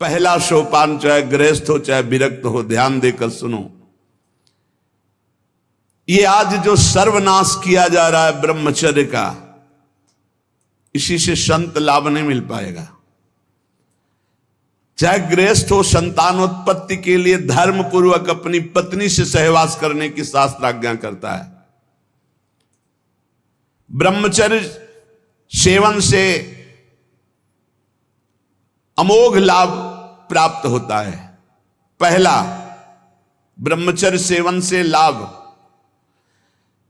पहला सोपान, चाहे गृहस्थ हो चाहे विरक्त हो, ध्यान देकर सुनो। ये आज जो सर्वनाश किया जा रहा है ब्रह्मचर्य का, इसी से संत लाभ नहीं मिल पाएगा। चाहे गृहस्थ हो, संतानोत्पत्ति के लिए धर्म पूर्वक अपनी पत्नी से सहवास करने की शास्त्र आज्ञा करता है। ब्रह्मचर्य सेवन से अमोघ लाभ प्राप्त होता है। पहला, ब्रह्मचर्य सेवन से लाभ,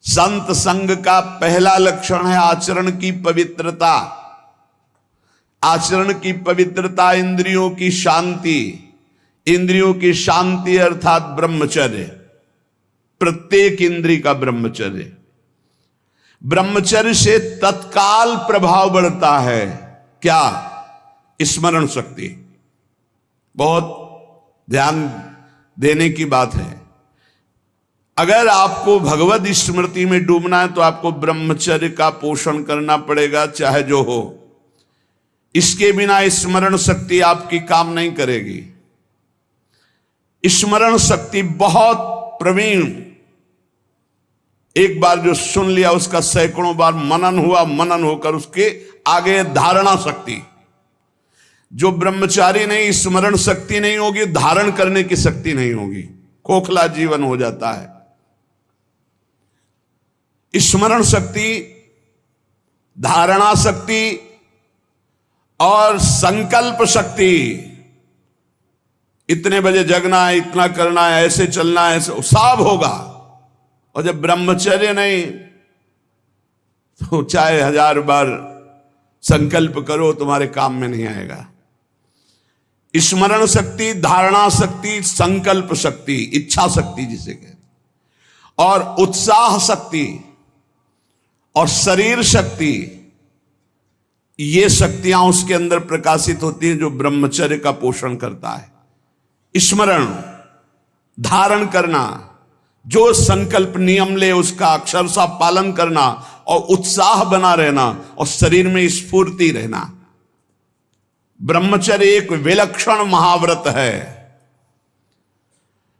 संत संग का पहला लक्षण है आचरण की पवित्रता। आचरण की पवित्रता, इंद्रियों की शांति। इंद्रियों की शांति अर्थात ब्रह्मचर्य, प्रत्येक इंद्रिय का ब्रह्मचर्य। ब्रह्मचर्य से तत्काल प्रभाव बढ़ता है। क्या? स्मरण शक्ति। बहुत ध्यान देने की बात है। अगर आपको भगवत स्मृति में डूबना है तो आपको ब्रह्मचर्य का पोषण करना पड़ेगा, चाहे जो हो। इसके बिना स्मरण शक्ति आपकी काम नहीं करेगी। स्मरण शक्ति बहुत प्रवीण, एक बार जो सुन लिया उसका सैकड़ों बार मनन हुआ, मनन होकर उसके आगे धारणा शक्ति। जो ब्रह्मचारी नहीं, स्मरण शक्ति नहीं होगी, धारण करने की शक्ति नहीं होगी, खोखला जीवन हो जाता है। स्मरण शक्ति, धारणा शक्ति और संकल्प शक्ति। इतने बजे जगना है, इतना करना है, ऐसे चलना है, ऐसे सब होगा। और जब ब्रह्मचर्य नहीं तो चाहे 1000 बार संकल्प करो, तुम्हारे काम में नहीं आएगा। स्मरण शक्ति, धारणा शक्ति, संकल्प शक्ति, इच्छा शक्ति जिसे कहते, और उत्साह शक्ति और शरीर शक्ति, ये शक्तियां उसके अंदर प्रकाशित होती हैं जो ब्रह्मचर्य का पोषण करता है। स्मरण, धारण करना, जो संकल्प नियम ले उसका अक्षरशः पालन करना, और उत्साह बना रहना, और शरीर में स्फूर्ति रहना। ब्रह्मचर्य एक विलक्षण महाव्रत है।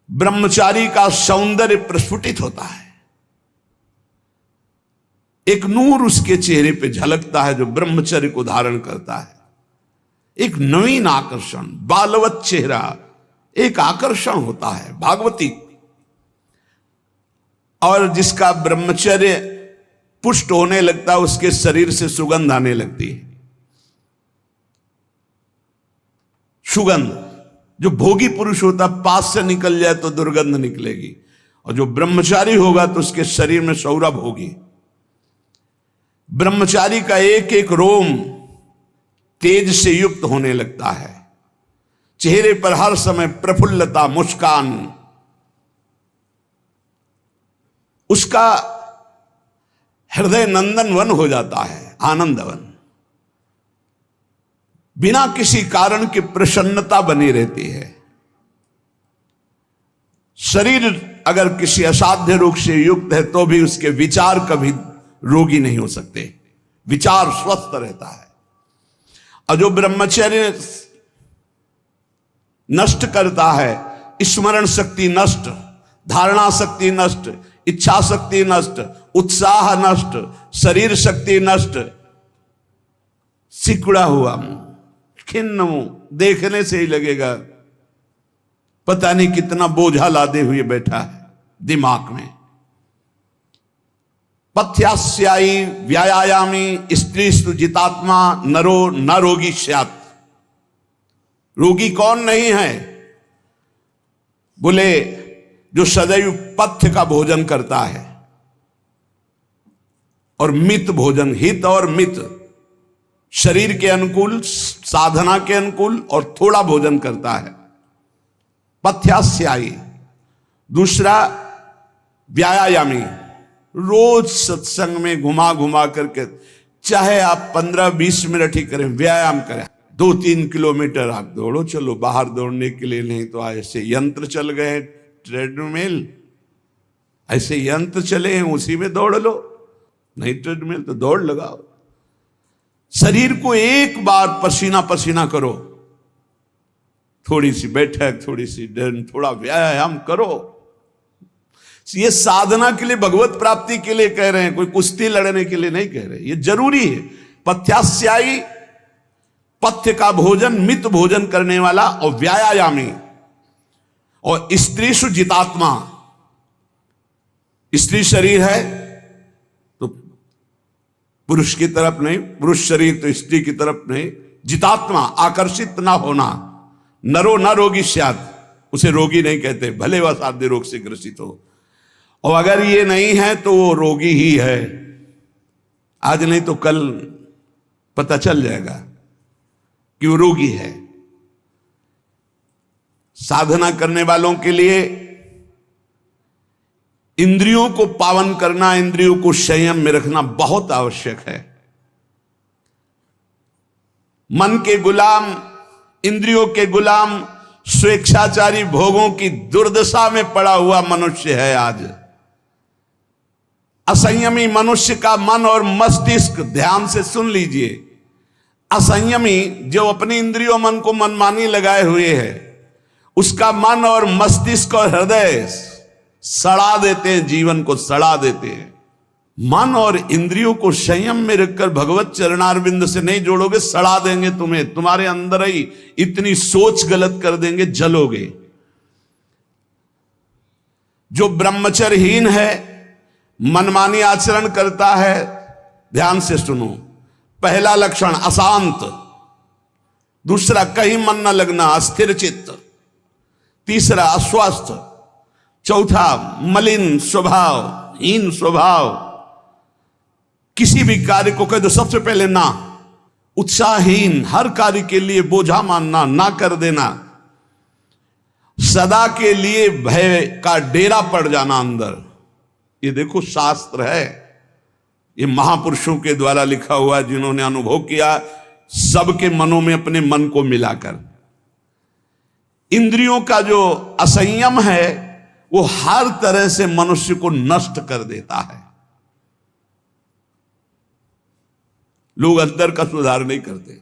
ब्रह्मचारी का सौंदर्य प्रस्फुटित होता है। एक नूर उसके चेहरे पे झलकता है जो ब्रह्मचर्य को धारण करता है। एक नवीन आकर्षण, बालवत चेहरा, एक आकर्षण होता है भागवती। और जिसका ब्रह्मचर्य पुष्ट होने लगता है, उसके शरीर से सुगंध आने लगती है। सुगंध, जो भोगी पुरुष होता पास से निकल जाए तो दुर्गंध निकलेगी, और जो ब्रह्मचारी होगा तो उसके शरीर में सौरभ होगी। ब्रह्मचारी का एक एक रोम तेज से युक्त होने लगता है। चेहरे पर हर समय प्रफुल्लता, मुस्कान, उसका हृदय नंदनवन हो जाता है, आनंदवन। बिना किसी कारण की प्रसन्नता बनी रहती है। शरीर अगर किसी असाध्य रोग से युक्त है तो भी उसके विचार कभी रोगी नहीं हो सकते, विचार स्वस्थ रहता है। और जो ब्रह्मचर्य नष्ट करता है, स्मरण शक्ति नष्ट, धारणा शक्ति नष्ट, इच्छा शक्ति नष्ट, उत्साह नष्ट, शरीर शक्ति नष्ट, सिकुड़ा हुआ मुंह, खिन्न मुंह, देखने से ही लगेगा पता नहीं कितना बोझा लादे हुए बैठा है दिमाग में। पथ्यास्यायी व्यायामी स्त्रीस्तु जितात्मा नरो न रोगी स्यात्। रोगी कौन नहीं है? बोले जो सदैव पथ्य का भोजन करता है और मित भोजन, हित और मित, शरीर के अनुकूल, साधना के अनुकूल, और थोड़ा भोजन करता है, पथ्यास्यायी। दूसरा व्यायामी, रोज सत्संग में घुमा घुमा करके, चाहे आप 15-20 मिनट ही करें, व्यायाम करें। 2-3 किलोमीटर आप दौड़ो, चलो बाहर दौड़ने के लिए, नहीं तो ऐसे यंत्र चल गए, ट्रेडमिल, ऐसे यंत्र चले हैं, उसी में दौड़ लो। नहीं ट्रेडमिल तो दौड़ लगाओ। शरीर को एक बार पसीना पसीना करो, थोड़ी सी बैठक, थोड़ी सी थोड़ा व्यायाम करो। ये साधना के लिए, भगवत प्राप्ति के लिए कह रहे हैं, कोई कुश्ती लड़ने के लिए नहीं कह रहे। ये जरूरी है। पथ्यास्यायी, पथ्य का भोजन, मित भोजन करने वाला, और व्यायामी, और स्त्रीषु जितात्मा। स्त्री शरीर है तो पुरुष की तरफ नहीं, पुरुष शरीर तो स्त्री की तरफ नहीं। जितात्मा, आकर्षित ना होना। नरो न रोगी स्यात्, उसे रोगी नहीं कहते, भले वह साध्य रोग से ग्रसित हो। और अगर ये नहीं है तो वो रोगी ही है। आज नहीं तो कल पता चल जाएगा कि वो रोगी है। साधना करने वालों के लिए इंद्रियों को पावन करना, इंद्रियों को संयम में रखना बहुत आवश्यक है। मन के गुलाम, इंद्रियों के गुलाम, स्वेच्छाचारी भोगों की दुर्दशा में पड़ा हुआ मनुष्य है आज। असंयमी मनुष्य का मन और मस्तिष्क, ध्यान से सुन लीजिए, असंयमी जो अपनी इंद्रियों मन को मनमानी लगाए हुए है, उसका मन और मस्तिष्क और हृदय सड़ा देते हैं, जीवन को सड़ा देते हैं। मन और इंद्रियों को संयम में रखकर भगवत चरणारविंद से नहीं जोड़ोगे, सड़ा देंगे तुम्हें। तुम्हारे अंदर ही इतनी सोच गलत कर देंगे, जलोगे। जो ब्रह्मचर्यहीन है, मनमानी आचरण करता है, ध्यान से सुनो। पहला लक्षण अशांत, दूसरा कहीं मन न लगना, अस्थिर चित्त, तीसरा अस्वस्थ, चौथा मलिन स्वभाव, हीन स्वभाव। किसी भी कार्य को कह दो सबसे पहले ना, उत्साहहीन, हर कार्य के लिए बोझा मानना, ना कर देना, सदा के लिए भय का डेरा पड़ जाना अंदर। ये देखो शास्त्र है, ये महापुरुषों के द्वारा लिखा हुआ, जिन्होंने अनुभव किया सबके मनों में अपने मन को मिलाकर। इंद्रियों का जो असंयम है वो हर तरह से मनुष्य को नष्ट कर देता है। लोग अंदर का सुधार नहीं करते।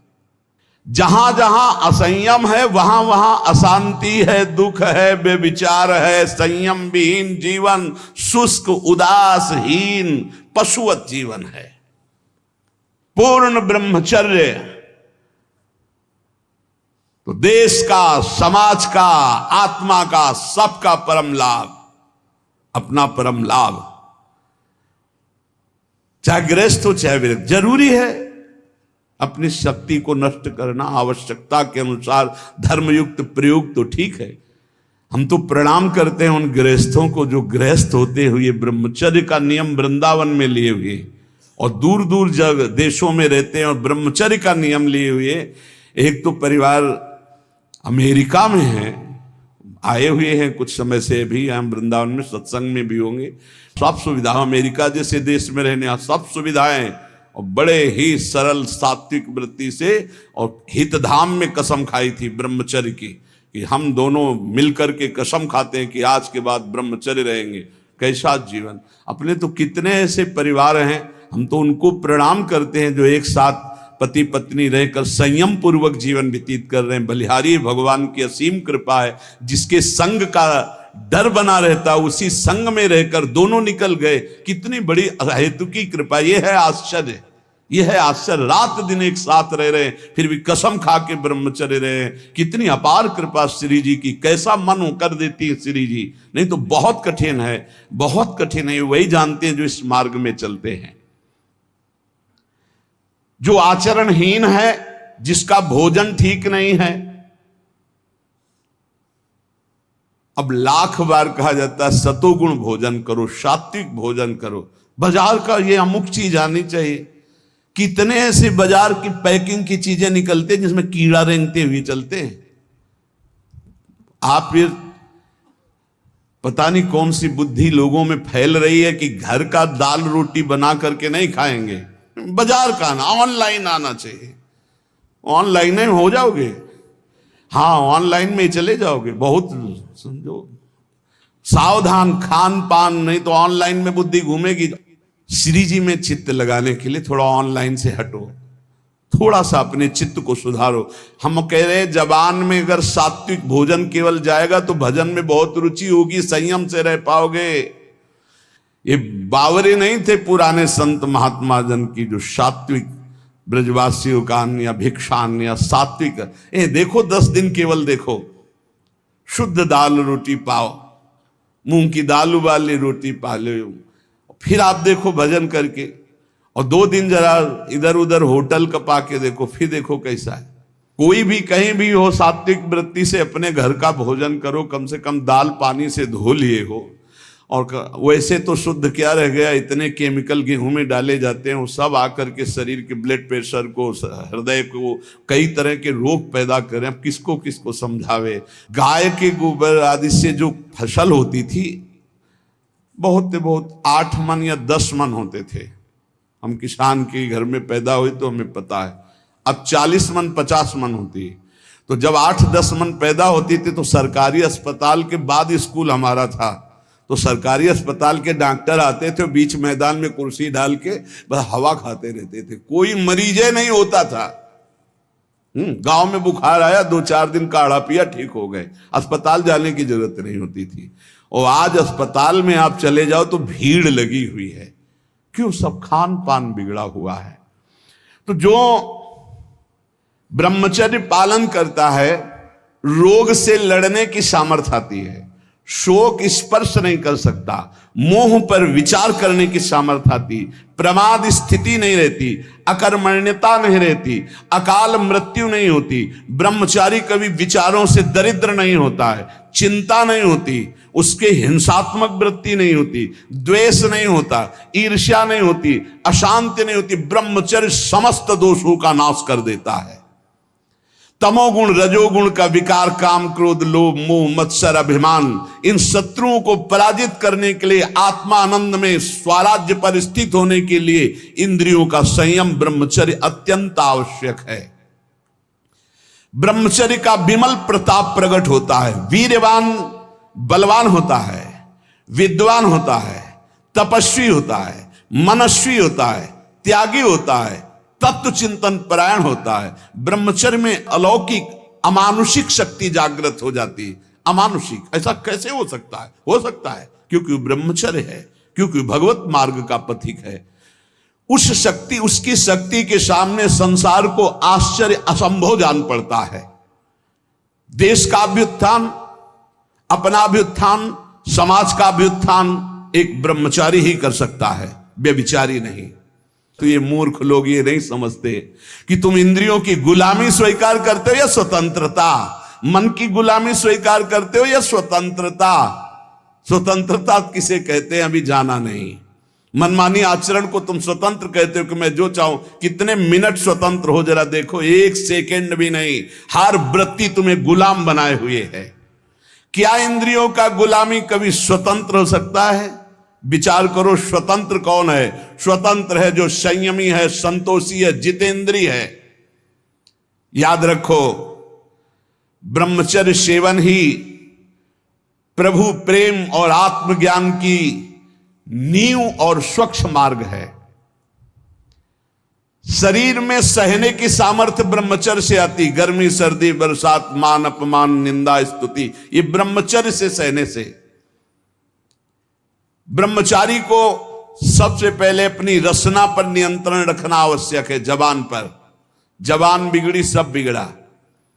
जहां जहां असंयम है वहां वहां अशांति है, दुख है, बेविचार है। संयम विहीन जीवन शुष्क, उदासहीन, पशुवत जीवन है। पूर्ण ब्रह्मचर्य तो देश का, समाज का, आत्मा का, सबका परम लाभ, अपना परम लाभ। चाहे गृहस्थ हो चाहे विरक्त, जरूरी है अपनी शक्ति को नष्ट करना, आवश्यकता के अनुसार धर्मयुक्त प्रयोग तो ठीक है। हम तो प्रणाम करते हैं उन गृहस्थों को जो गृहस्थ होते हुए ब्रह्मचर्य का नियम वृंदावन में लिए हुए और दूर दूर जगह देशों में रहते हैं और ब्रह्मचर्य का नियम लिए हुए। एक तो परिवार अमेरिका में है, आए हुए हैं कुछ समय से, भी हम वृंदावन में सत्संग में भी होंगे। सब सुविधा, अमेरिका जैसे देश में रहने सब सुविधाएं, और बड़े ही सरल सात्विक वृत्ति से, और हितधाम में कसम खाई थी ब्रह्मचर्य की, कि हम दोनों मिलकर के कसम खाते हैं कि आज के बाद ब्रह्मचर्य रहेंगे। कैसा जीवन! अपने तो कितने ऐसे परिवार हैं, हम तो उनको प्रणाम करते हैं जो एक साथ पति पत्नी रहकर संयम पूर्वक जीवन व्यतीत कर रहे हैं। बलिहारी भगवान की असीम कृपा है, जिसके संग का डर बना रहता उसी संग में रहकर दोनों निकल गए। कितनी बड़ी हेतु की कृपा! यह है आश्चर्य, यह है आश्चर्य। रात दिन एक साथ रह रहे हैं, फिर भी कसम खा के ब्रह्मचर्य रहे हैं। कितनी अपार कृपा श्री जी की! कैसा मन कर देती है श्री जी। नहीं तो बहुत कठिन है, बहुत कठिन है। वही जानते हैं जो इस मार्ग में चलते हैं। जो आचरणहीन है, जिसका भोजन ठीक नहीं है, अब लाख बार कहा जाता है सतोगुण भोजन करो, सात्विक भोजन करो। बाजार का ये अमुक चीज आनी चाहिए। कितने ऐसे बाजार की पैकिंग की चीजें निकलते हैं जिसमें कीड़ा रेंगते हुए चलते हैं। आप फिर पता नहीं कौन सी बुद्धि लोगों में फैल रही है कि घर का दाल रोटी बना करके नहीं खाएंगे, बाजार का आना, ऑनलाइन आना चाहिए। ऑनलाइन में हो जाओगे, हाँ ऑनलाइन में ही चले जाओगे। बहुत समझो सावधान, खान पान, नहीं तो ऑनलाइन में बुद्धि घूमेगी। श्री जी में चित्त लगाने के लिए थोड़ा ऑनलाइन से हटो, थोड़ा सा अपने चित्त को सुधारो। हम कह रहे जबान में अगर सात्विक भोजन केवल जाएगा तो भजन में बहुत रुचि होगी, संयम से रह पाओगे। ये बावरे नहीं थे पुराने संत महात्मा जन की जो सात्विक ब्रजवासियों का अन्न या भिक्षान्न या सात्विक, देखो 10 दिन केवल देखो, शुद्ध दाल रोटी पाओ, मूंग की दाल वाली रोटी पा लो, फिर आप देखो भजन करके, और 2 दिन जरा इधर उधर होटल का पाके देखो, फिर देखो कैसा है। कोई भी कहीं भी हो, सात्विक वृत्ति से अपने घर का भोजन करो, कम से कम दाल पानी से धो लिए हो। और वैसे तो शुद्ध क्या रह गया, इतने केमिकल गेहूं में डाले जाते हैं, वो सब आकर के शरीर के ब्लड प्रेशर को, हृदय को, कई तरह के रोग पैदा करें। अब किसको किसको समझावे। गाय के गोबर आदि से जो फसल होती थी, बहुत 8 मन या 10 मन होते थे। हम किसान के घर में पैदा हुए तो हमें पता है। अब 40 मन 50 मन होती है। तो जब 8-10 मन पैदा होती थी तो सरकारी अस्पताल के बाद स्कूल हमारा था, तो सरकारी अस्पताल के डॉक्टर आते थे, बीच मैदान में कुर्सी डाल के बस हवा खाते रहते थे, कोई मरीजे नहीं होता था। गांव में बुखार आया, 2-4 दिन काढ़ा पिया, ठीक हो गए, अस्पताल जाने की जरूरत नहीं होती थी। और आज अस्पताल में आप चले जाओ तो भीड़ लगी हुई है। क्यों? सब खान पान बिगड़ा हुआ है। तो जो ब्रह्मचर्य पालन करता है, रोग से लड़ने की सामर्थ्य आती है, शोक स्पर्श नहीं कर सकता, मोह पर विचार करने की सामर्थ्य आती, प्रमाद स्थिति नहीं रहती, अकर्मण्यता नहीं रहती, अकाल मृत्यु नहीं होती। ब्रह्मचारी कभी विचारों से दरिद्र नहीं होता है, चिंता नहीं होती, उसके हिंसात्मक वृत्ति नहीं होती, द्वेष नहीं होता, ईर्ष्या नहीं होती, अशांति नहीं होती। ब्रह्मचर्य समस्त दोषों का नाश कर देता है। तमोगुण रजोगुण का विकार, काम क्रोध लोभ मोह मत्सर अभिमान, इन शत्रुओं को पराजित करने के लिए, आत्मा आनंद में स्वराज्य पर स्थित होने के लिए इंद्रियों का संयम ब्रह्मचर्य अत्यंत आवश्यक है। ब्रह्मचर्य का विमल प्रताप प्रकट होता है। वीरवान बलवान होता है, विद्वान होता है, तपस्वी होता है, मनस्वी होता है, त्यागी होता है, तत्व चिंतन परायण होता है। ब्रह्मचर्य में अलौकिक अमानुषिक शक्ति जागृत हो जाती है। अमानुषिक ऐसा कैसे हो सकता है? हो सकता है क्योंकि ब्रह्मचर्य है, क्योंकि भगवत मार्ग का पथिक है। उस शक्ति, उसकी शक्ति के सामने संसार को आश्चर्य असंभव जान पड़ता है। देश का अभ्युत्थान, अपना अभ्युत्थान, समाज का अभ्युत्थान एक ब्रह्मचारी ही कर सकता है, व्यभिचारी नहीं। तो ये मूर्ख लोग ये नहीं समझते कि तुम इंद्रियों की गुलामी स्वीकार करते हो या स्वतंत्रता, मन की गुलामी स्वीकार करते हो या स्वतंत्रता। स्वतंत्रता किसे कहते हैं अभी जाना नहीं। मनमानी आचरण को तुम स्वतंत्र कहते हो कि मैं जो चाहूं। कितने मिनट स्वतंत्र हो जरा देखो, 1 सेकेंड भी नहीं। हर वृत्ति तुम्हें गुलाम बनाए हुए है। क्या इंद्रियों का गुलामी कभी स्वतंत्र हो सकता है? विचार करो, स्वतंत्र कौन है? स्वतंत्र है जो संयमी है, संतोषी है, जितेंद्रिय है। याद रखो, ब्रह्मचर्य सेवन ही प्रभु प्रेम और आत्मज्ञान की नींव और स्वच्छ मार्ग है। शरीर में सहने की सामर्थ्य ब्रह्मचर्य से आती। गर्मी सर्दी बरसात मान अपमान निंदा स्तुति, ये ब्रह्मचर्य से सहने से। ब्रह्मचारी को सबसे पहले अपनी रसना पर नियंत्रण रखना आवश्यक है। जबान पर, जबान बिगड़ी सब बिगड़ा।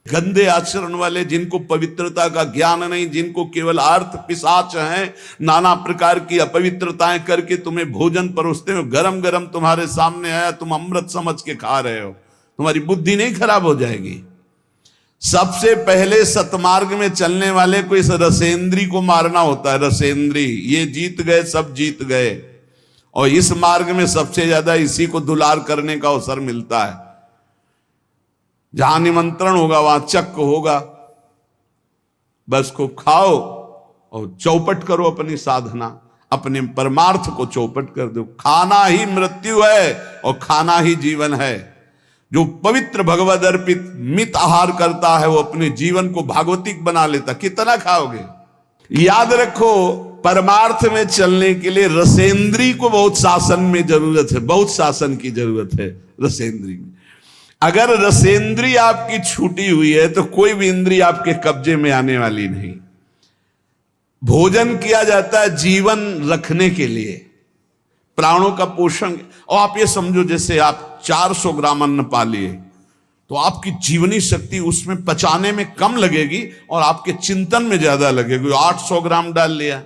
गंदे आचरण वाले, जिनको पवित्रता का ज्ञान नहीं, जिनको केवल अर्थ पिशाच हैं, नाना प्रकार की अपवित्रताएं करके तुम्हें भोजन परोसते हो, गरम गरम तुम्हारे सामने आया, तुम अमृत समझ के खा रहे हो, तुम्हारी बुद्धि नहीं खराब हो जाएगी? सबसे पहले सतमार्ग में चलने वाले को इस रसेंद्री को मारना होता है। रसेंद्री, ये जीत गए, सब जीत गए। और इस मार्ग में सबसे ज्यादा इसी को दुलार करने का अवसर मिलता है। जहां निमंत्रण होगा वहां चक्क होगा, बस को खाओ और चौपट करो अपनी साधना, अपने परमार्थ को चौपट कर दो। खाना ही मृत्यु है और खाना ही जीवन है। जो पवित्र भगवद अर्पित मित आहार करता है वो अपने जीवन को भागवतिक बना लेता। कितना खाओगे? याद रखो, परमार्थ में चलने के लिए रसेंद्री को बहुत शासन में जरूरत है, बहुत शासन की जरूरत है रसेंद्री में। अगर रसेंद्रिय आपकी छूटी हुई है तो कोई भी इंद्रिय आपके कब्जे में आने वाली नहीं। भोजन किया जाता है जीवन रखने के लिए, प्राणों का पोषण। और आप ये समझो जैसे आप 400 ग्राम अन्न पा लिए तो आपकी जीवनी शक्ति उसमें पचाने में कम लगेगी और आपके चिंतन में ज्यादा लगेगी। 800 ग्राम डाल लिया।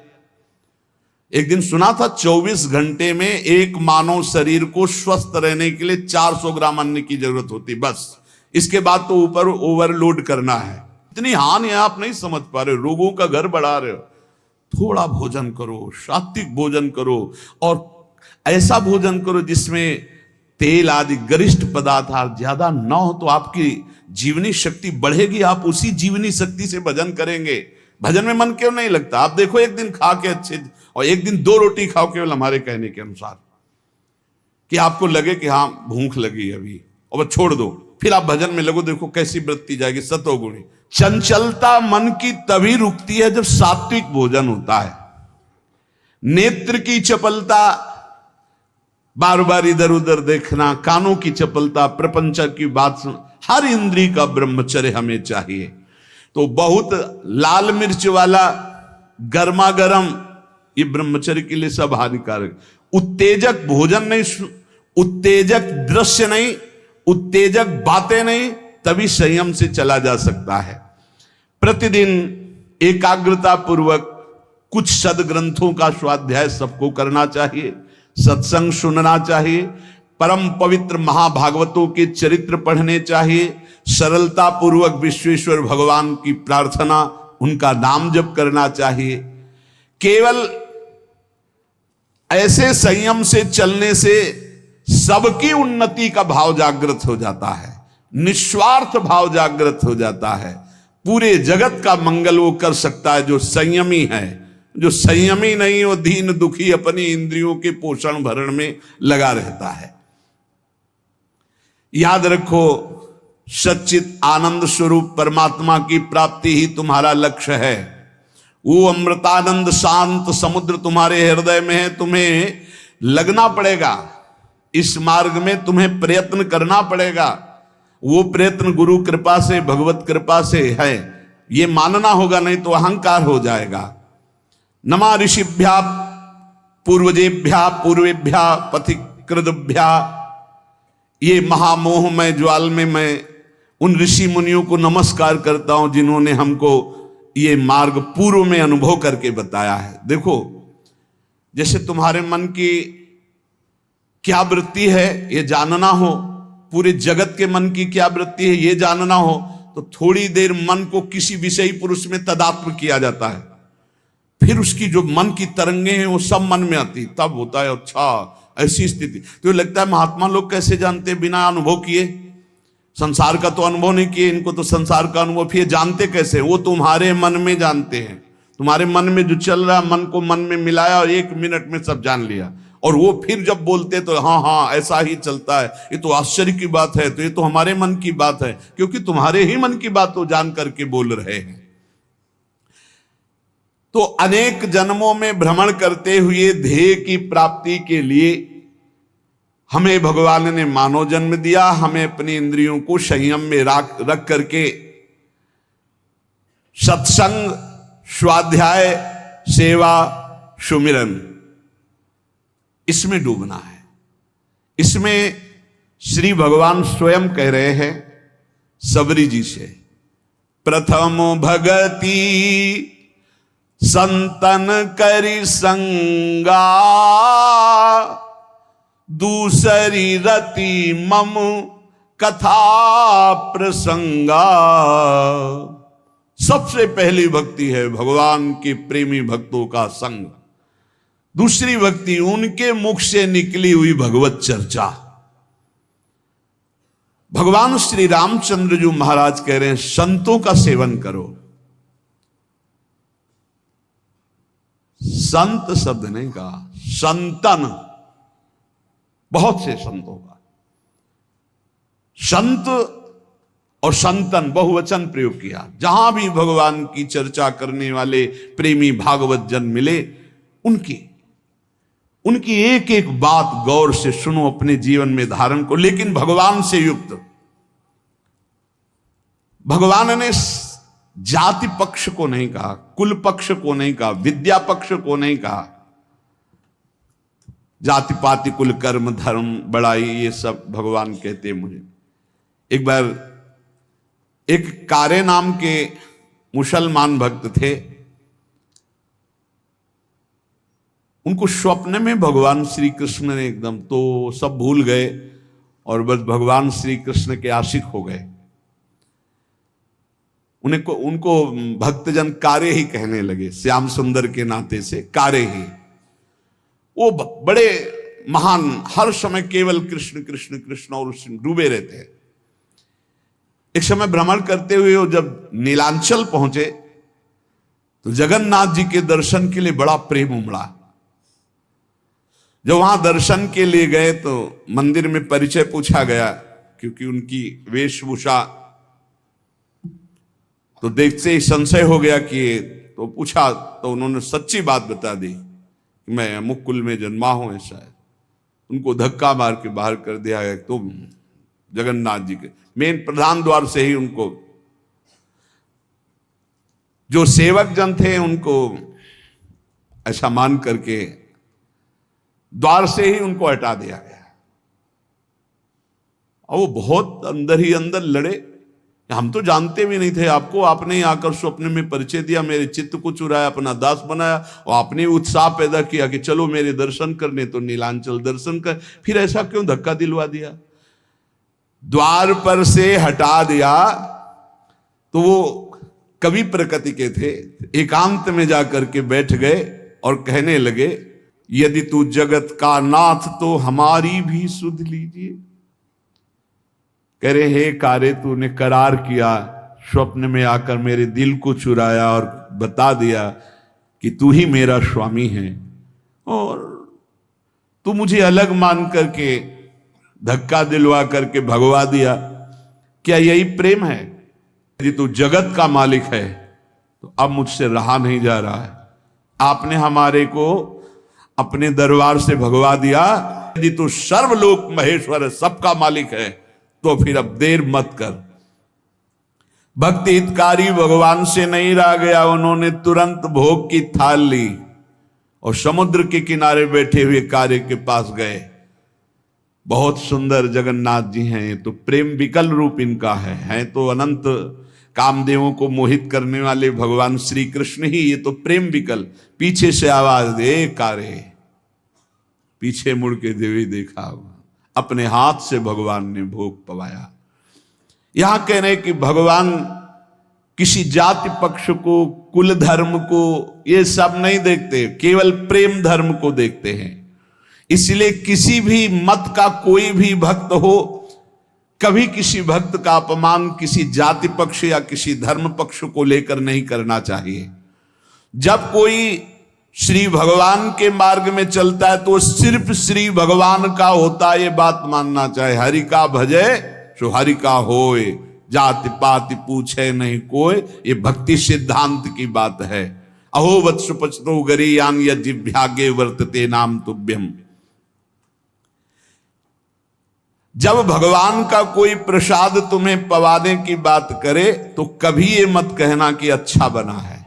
एक दिन सुना था 24 घंटे में एक मानव शरीर को स्वस्थ रहने के लिए 400 ग्राम अन्न की जरूरत होती, बस। इसके बाद तो ऊपर ओवरलोड करना है। इतनी हानि है, आप नहीं समझ पा रहे, रोगों का घर बढ़ा रहे हो। थोड़ा भोजन करो, सात्विक भोजन करो, और ऐसा भोजन करो जिसमें तेल आदि गरिष्ठ पदार्थ ज्यादा न हो, तो आपकी जीवनी शक्ति बढ़ेगी। आप उसी जीवनी शक्ति से भजन करेंगे। भजन में मन क्यों नहीं लगता? आप देखो, एक दिन खा के अच्छे, और एक दिन 2 रोटी खाओ केवल हमारे कहने के अनुसार, कि आपको लगे कि हाँ भूख लगी अभी, और छोड़ दो, फिर आप भजन में लगो, देखो कैसी वृत्ति जाएगी, सतोगुणी। चंचलता मन की तभी रुकती है जब सात्विक भोजन होता है। नेत्र की चपलता, बार बार इधर उधर देखना, कानों की चपलता, प्रपंच की बात सुन, हर इंद्रिय का ब्रह्मचर्य हमें चाहिए। तो बहुत लाल मिर्च वाला गर्मा गर्म, ये ब्रह्मचर्य के लिए सब हानिकारक। उत्तेजक भोजन नहीं, उत्तेजक दृश्य नहीं, उत्तेजक बातें नहीं, तभी संयम से चला जा सकता है। प्रतिदिन एकाग्रता पूर्वक कुछ सदग्रंथों का स्वाध्याय सबको करना चाहिए, सत्संग सुनना चाहिए, परम पवित्र महाभागवतों के चरित्र पढ़ने चाहिए, सरलता पूर्वक विश्वेश्वर भगवान की प्रार्थना, उनका नाम जप करना चाहिए। केवल ऐसे संयम से चलने से सबकी उन्नति का भाव जागृत हो जाता है, निस्वार्थ भाव जागृत हो जाता है। पूरे जगत का मंगल वो कर सकता है जो संयमी है। जो संयमी नहीं, वो दीन दुखी अपनी इंद्रियों के पोषण भरण में लगा रहता है। याद रखो, सच्चित आनंद स्वरूप परमात्मा की प्राप्ति ही तुम्हारा लक्ष्य है। वो अमृतानंद शांत समुद्र तुम्हारे हृदय में है। तुम्हें लगना पड़ेगा इस मार्ग में, तुम्हें प्रयत्न करना पड़ेगा। वो प्रयत्न गुरु कृपा से, भगवत कृपा से है, ये मानना होगा, नहीं तो अहंकार हो जाएगा। नमा ऋषिभ्या पूर्वजेभ्या पूर्वेभ्या पथिकृतभ्या, ये महामोहमय ज्वाल में मैं उन ऋषि मुनियों को नमस्कार करता हूं जिन्होंने हमको ये मार्ग पूर्व में अनुभव करके बताया है। देखो, जैसे तुम्हारे मन की क्या वृत्ति है ये जानना हो, पूरे जगत के मन की क्या वृत्ति है ये जानना हो, तो थोड़ी देर मन को किसी विषयी पुरुष में तदात्म किया जाता है, फिर उसकी जो मन की तरंगे हैं वो सब मन में आती, तब होता है अच्छा ऐसी स्थिति। तो लगता है महात्मा लोग कैसे जानते बिना अनुभव किए? संसार का तो अनुभव नहीं किए, इनको तो संसार का अनुभव, फिर जानते कैसे? वो तुम्हारे मन में जानते हैं। तुम्हारे मन में जो चल रहा, मन को मन में मिलाया और 1 मिनट में सब जान लिया। और वो फिर जब बोलते तो हाँ हाँ ऐसा ही चलता है, ये तो आश्चर्य की बात है, तो ये तो हमारे मन की बात है, क्योंकि तुम्हारे ही मन की बात तो जान करके बोल रहे हैं। तो अनेक जन्मों में भ्रमण करते हुए ध्येय की प्राप्ति के लिए हमें भगवान ने मानव जन्म दिया। हमें अपनी इंद्रियों को संयम में रख करके सत्संग, स्वाध्याय, सेवा, सुमिरन, इसमें डूबना है। इसमें श्री भगवान स्वयं कह रहे हैं सबरी जी से, प्रथम भगति संतन करी संगा, दूसरी रति मम कथा प्रसंगा। सबसे पहली भक्ति है भगवान के प्रेमी भक्तों का संग। दूसरी भक्ति उनके मुख से निकली हुई भगवत चर्चा। भगवान श्री रामचंद्र जी महाराज कह रहे हैं संतों का सेवन करो। संत शब्द नहीं कहा, संतन, बहुत से संतों का। संत और संतन बहुवचन प्रयोग किया। जहां भी भगवान की चर्चा करने वाले प्रेमी भागवत जन मिले, उनकी एक एक बात गौर से सुनो, अपने जीवन में धारण को, लेकिन भगवान से युक्त। भगवान ने जाति पक्ष को नहीं कहा, कुल पक्ष को नहीं कहा, विद्या पक्ष को नहीं कहा। जाति पाति कुल कर्म धर्म बड़ाई ये सब भगवान कहते मुझे। एक बार एक कारे नाम के मुसलमान भक्त थे, उनको स्वप्न में भगवान श्री कृष्ण ने एकदम, तो सब भूल गए और बस भगवान श्री कृष्ण के आशिक हो गए। उनको भक्तजन कारे ही कहने लगे, श्याम सुंदर के नाते से कारे ही। वो बड़े महान, हर समय केवल कृष्ण कृष्ण कृष्ण और उसमें डूबे रहते हैं। एक समय भ्रमण करते हुए वो जब नीलांचल पहुंचे तो जगन्नाथ जी के दर्शन के लिए बड़ा प्रेम उमड़ा। जब वहां दर्शन के लिए गए तो मंदिर में परिचय पूछा गया, क्योंकि उनकी वेशभूषा तो देखते ही संशय हो गया कि, तो पूछा तो उन्होंने सच्ची बात बता दी कि मैं अमुक कुल में जन्मा हूं ऐसा है। उनको धक्का मार के बाहर कर दिया गया। तो जगन्नाथ जी के मेन प्रधान द्वार से ही उनको, जो सेवक जन थे उनको ऐसा मान करके द्वार से ही उनको हटा दिया गया। और वो बहुत अंदर ही अंदर लड़े, हम तो जानते भी नहीं थे आपको, आपने ही आकर स्वप्न में परिचय दिया, मेरे चित्त को चुराया, अपना दास बनाया और आपने उत्साह पैदा किया कि चलो मेरे दर्शन करने, तो नीलांचल दर्शन कर, फिर ऐसा क्यों धक्का दिलवा दिया, द्वार पर से हटा दिया। तो वो कवि प्रकृति के थे, एकांत में जाकर के बैठ गए और कहने लगे, यदि तू जगत का नाथ तो हमारी भी सुध लीजिए। कह रहे, हे कारे, तूने करार किया, स्वप्न में आकर मेरे दिल को चुराया और बता दिया कि तू ही मेरा स्वामी है, और तू मुझे अलग मान करके धक्का दिलवा करके भगवा दिया। क्या यही प्रेम है? यदि तू जगत का मालिक है तो अब मुझसे रहा नहीं जा रहा है। आपने हमारे को अपने दरबार से भगवा दिया। यदि तू सर्वलोक महेश्वर है, सबका मालिक है, तो फिर अब देर मत कर। भक्ति हितकारी भगवान से नहीं रह गया, उन्होंने तुरंत भोग की थाल ली और समुद्र के किनारे बैठे हुए कार्य के पास गए। बहुत सुंदर जगन्नाथ जी हैं, ये तो प्रेम विकल रूप इनका है तो अनंत कामदेवों को मोहित करने वाले भगवान श्री कृष्ण ही, ये तो प्रेम विकल। पीछे से आवाज दे कारे, पीछे मुड़ के देवी देखा, अपने हाथ से भगवान ने भोग पवाया। यहां कह रहे कि भगवान किसी जाति पक्ष को, कुल धर्म को, ये सब नहीं देखते, केवल प्रेम धर्म को देखते हैं। इसलिए किसी भी मत का कोई भी भक्त हो, कभी किसी भक्त का अपमान किसी जाति पक्ष या किसी धर्म पक्ष को लेकर नहीं करना चाहिए। जब कोई श्री भगवान के मार्ग में चलता है तो सिर्फ श्री भगवान का होता है, ये बात मानना चाहिए। हरि का भजे सो हरि का होए, जाति पाति पूछे नहीं कोई, ये भक्ति सिद्धांत की बात है। अहो वत्स पचतो गरीयान यज्जिभ्यागे वर्तते नाम तुभ्यम। जब भगवान का कोई प्रसाद तुम्हें पवाने की बात करे तो कभी ये मत कहना कि अच्छा बना है।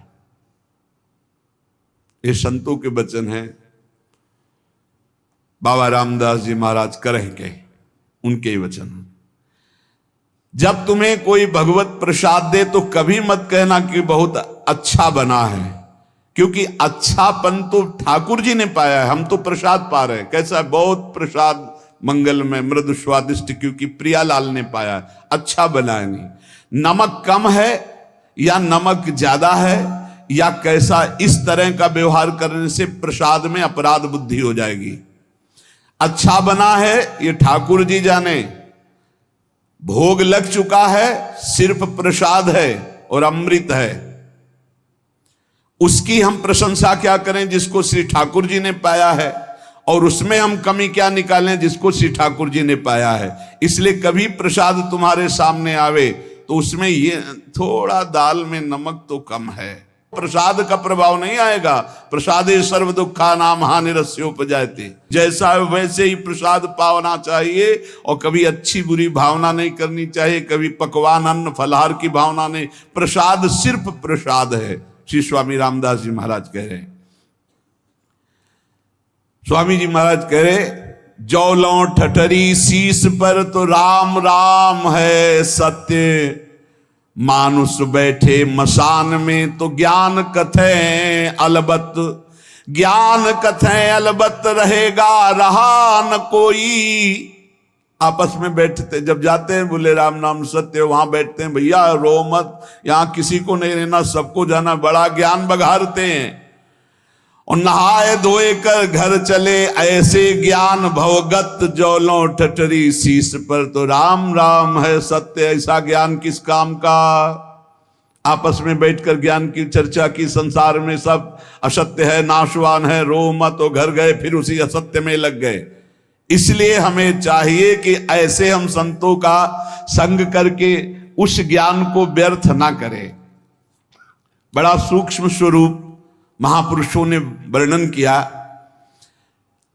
ये संतों के वचन हैं, बाबा रामदास जी महाराज करेंगे, उनके वचन। जब तुम्हें कोई भगवत प्रसाद दे तो कभी मत कहना कि बहुत अच्छा बना है, क्योंकि अच्छापन तो ठाकुर जी ने पाया है, हम तो प्रसाद पा रहे हैं। कैसा है? बहुत प्रसाद मंगल में मृदु स्वादिष्ट, क्योंकि प्रियालाल ने पाया, अच्छा बना है। नहीं, नमक कम है या नमक ज्यादा है या कैसा, इस तरह का व्यवहार करने से प्रसाद में अपराध बुद्धि हो जाएगी। अच्छा बना है ये ठाकुर जी जाने, भोग लग चुका है, सिर्फ प्रसाद है और अमृत है, उसकी हम प्रशंसा क्या करें जिसको श्री ठाकुर जी ने पाया है, और उसमें हम कमी क्या निकालें जिसको श्री ठाकुर जी ने पाया है। इसलिए कभी प्रसाद तुम्हारे सामने आवे तो उसमें ये थोड़ा दाल में नमक तो कम है, प्रसाद का प्रभाव नहीं आएगा। प्रसादे सर्व दुखा नाम हानिरस्योपजायते, जैसा है वैसे ही प्रसाद पावना चाहिए। और कभी अच्छी बुरी भावना नहीं करनी चाहिए, कभी पकवान अन्न फलहार की भावना नहीं। प्रसाद सिर्फ प्रसाद है। श्री स्वामी रामदास जी महाराज कह रहे हैं, स्वामी जी महाराज कह रहे, जौलों ठठरी शीश पर तो राम राम है सत्य, मानुष बैठे मसान में तो ज्ञान कथें अलबत, ज्ञान कथें अलबत रहेगा रहा न कोई। आपस में बैठते जब जाते हैं बोले राम नाम सत्य, वहां बैठते हैं, भैया रो मत, यहां किसी को नहीं रहना, सबको जाना, बड़ा ज्ञान बघारते हैं। और नहाए धोए कर घर चले ऐसे ज्ञान भवगत, जौलों ठठरी शीश पर तो राम राम है सत्य। ऐसा ज्ञान किस काम का? आपस में बैठकर ज्ञान की चर्चा की, संसार में सब असत्य है, नाशवान है, रो मत, और घर गए फिर उसी असत्य में लग गए। इसलिए हमें चाहिए कि ऐसे हम संतों का संग करके उस ज्ञान को व्यर्थ ना करें। बड़ा सूक्ष्म स्वरूप महापुरुषों ने वर्णन किया।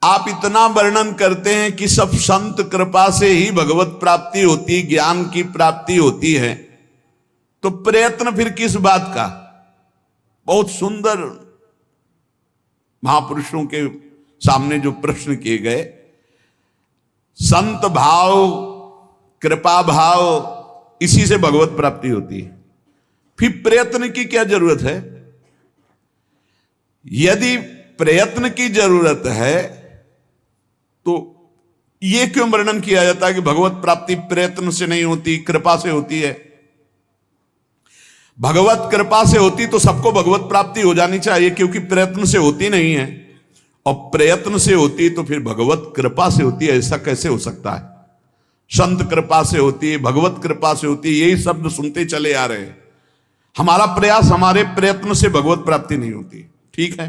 आप इतना वर्णन करते हैं कि सब संत कृपा से ही भगवत प्राप्ति होती, ज्ञान की प्राप्ति होती है, तो प्रयत्न फिर किस बात का? बहुत सुंदर महापुरुषों के सामने जो प्रश्न किए गए, संत भाव कृपा भाव इसी से भगवत प्राप्ति होती है, फिर प्रयत्न की क्या जरूरत है? यदि प्रयत्न की जरूरत है तो यह क्यों वर्णन किया जाता है कि भगवत प्राप्ति प्रयत्न से नहीं होती, कृपा से होती है? भगवत कृपा से होती तो सबको भगवत प्राप्ति हो जानी चाहिए, क्योंकि प्रयत्न से होती नहीं है। और प्रयत्न से होती तो फिर भगवत कृपा से होती है, ऐसा कैसे हो सकता है? संत कृपा से होती है, भगवत कृपा से होती है, यही शब्द सुनते चले आ रहे हैं। हमारा प्रयास, हमारे प्रयत्न से भगवत प्राप्ति नहीं होती, ठीक है?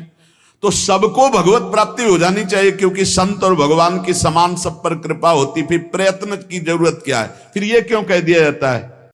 तो सबको भगवत प्राप्ति हो जानी चाहिए, क्योंकि संत और भगवान की समान सब पर कृपा होती, फिर प्रयत्न की जरूरत क्या है? फिर यह क्यों कह दिया जाता है